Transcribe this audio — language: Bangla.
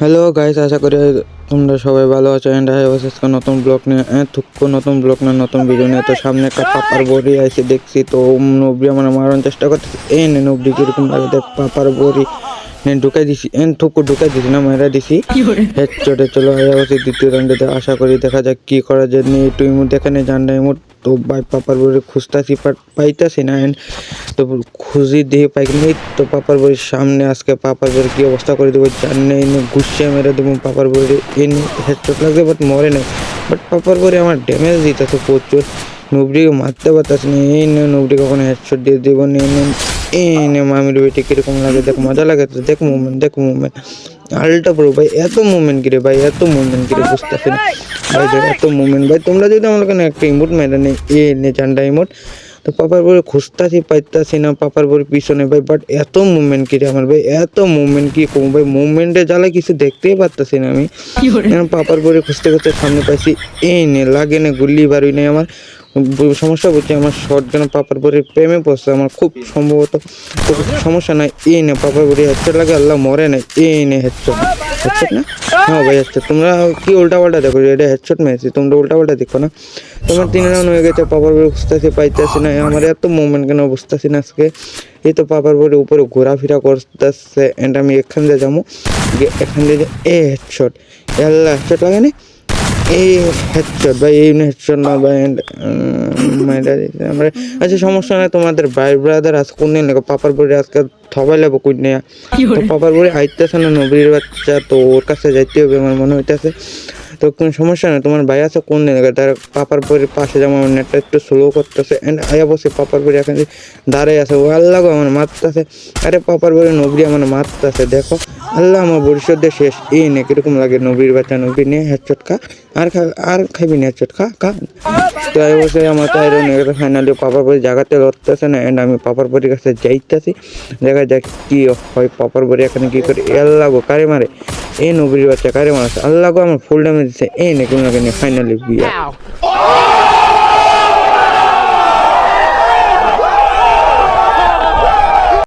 হ্যালো গাইস, আশা করি তোমরা সবাই ভালো আছো। এন্ড আই ওয়াজ আজকে নতুন ব্লগ নিয়ে নতুন ব্লগ না নতুন ভিডিও নিয়ে। তো সামনে একটা পাপার বড়ি আইসে দেখছি, তো নবরি আমার মারার চেষ্টা করতেছে। নবরি কিরকম লাগে দেখ, পাপার বড়ি ঢুকাই দিছি, থুকু ঢুকাই দিছি না মেরা দিছি হেড চটে। চলো আয়া বসে দ্বিতীয় রাউন্ডে আশা করি দেখা যাক কি করা যায়। নিয়ে একটু ইমুট দেখানে জানডা ইমুট তো ভাই পাপার বড়ি খুঁজতাছি পাইতাছি না। এন্ড তো খুঁজি দিয়ে পাই নেই। তো পাপার বড়ির সামনে আজকে পাপার বড়ি কী অবস্থা করে দেবো জানে, এনে গুছিয়ে মেরে দেবো পাপার বড়ি। এনে হেডশট লাগছে বাট মরে নেই। বাট পাপার বড়ি আমার ড্যামেজ দিতেছে প্রচুর, নুবরিকে মারতে পারতেছে না। এই নে নুবরি কখনো হেডশট দিয়ে দেবো নে নে মামির বেটি কীরকম লাগে দেখ, মজা লাগে তো। দেখ মুভমেন্ট আলটা পুরো ভাই, এত মুভমেন্ট কিরে ভাই, এত মুভমেন্ট কিরে বুঝতেছি না ভাই, এত মুভমেন্ট ভাই। তোমরা যদি আমার কাছে একটা ইমোট মেরে নেই নে চান্ডা ইমোট, তো পাপার বড়ি খুঁজতাছি পাইতাছি না পাপার বড়ির পিছনে ভাই। বাট এত মুভমেন্ট কিরে আমার ভাই, এত মুভমেন্ট কি কম ভাই, মুভমেন্টে জ্বালা কিছু দেখতেই পারতাছি না আমি। পাপার বড়ি খুঁজতে খুঁজতে সামনে পাইছি, নে লাগে না গুল্লি বারুই নেই আমার। সমস্যা বলছি আমার শর্ট গান পাপার বড়ির প্রেমে পড়ছে আমার খুব সম্ভবত। তো সমস্যা নাই, নে পাপার বড়ি হেডশট লাগে, আল্লাহ মরে নাই। নে হেডশট না, হ্যাঁ ভাই হেডশট। তোমরা কি উল্টা পাল্টা দেখো, এটা হেডশট মেরেছি, তোমরা উল্টা পাল্টা দেখো না। তোমার 3 রাউন্ড হয়ে গেছে, পাপার বড়ি খুঁজতেছি পাইতেছি না। আমার এত মুভমেন্ট কেন বুঝতেছি না আজকে। এই তো পাপার বড়ি উপরে ঘোরাফেরা করতেছে। এন্ড আমি এখান দিয়ে যাবো, এখান দিয়ে হেডশট, আল্লাহ হেডশট লাগে না। এই হেডশট ভাই, এই হেডশট না ভাই। আমরা আচ্ছা সমস্যা নাই, তোমাদের ভাই ব্রাদার আজ কোন দিন লেগে পাপার বড়ি আজকে থবাই লাগবো কোন নিয়ে। তো পাপার বড়ি আইতেছে না নবীর বাচ্চা, তো ওর কাছে যাইতে হবে আমার মনে হইতেছে। তো কোনো সমস্যা নেই, তোমার ভাই আছে কোন দিন তার পাপার বড়ির পাশে যেমন আমার নেটটা একটু স্লো করতেছে। এন্ড আয়া বসে পাপার বড়ি এখন দাঁড়াই আছে, ও আল্লাহ আমার মারতেছে। আরে পাপার বড়ি নবরি আমার মারতেছে, দেখো আল্লাহ আমার ভবিষ্যৎ শেষ। নে কিরকম লাগে নবীর বাচ্চা, নবী নিয়ে হেডশট খা, আর খাইবি না হেডশট খা। তো অবশ্যই আমার তো আইরন ফাইনালি পাপার বড়ি জায়গাতে লড়তেছে না। এন্ড আমি পাপার বড়ির কাছে যাইতেছি, দেখা যাক কি হয়। পাপার বড়ি এখানে কি করে, আল্লাহ গো কারে মারে, নবীর বাচ্চা কারে মারছে, আল্লাহ গো আমার ফুল ড্যামেজ দিচ্ছে। নে কেমন লাগে ফাইনালি বিয়া।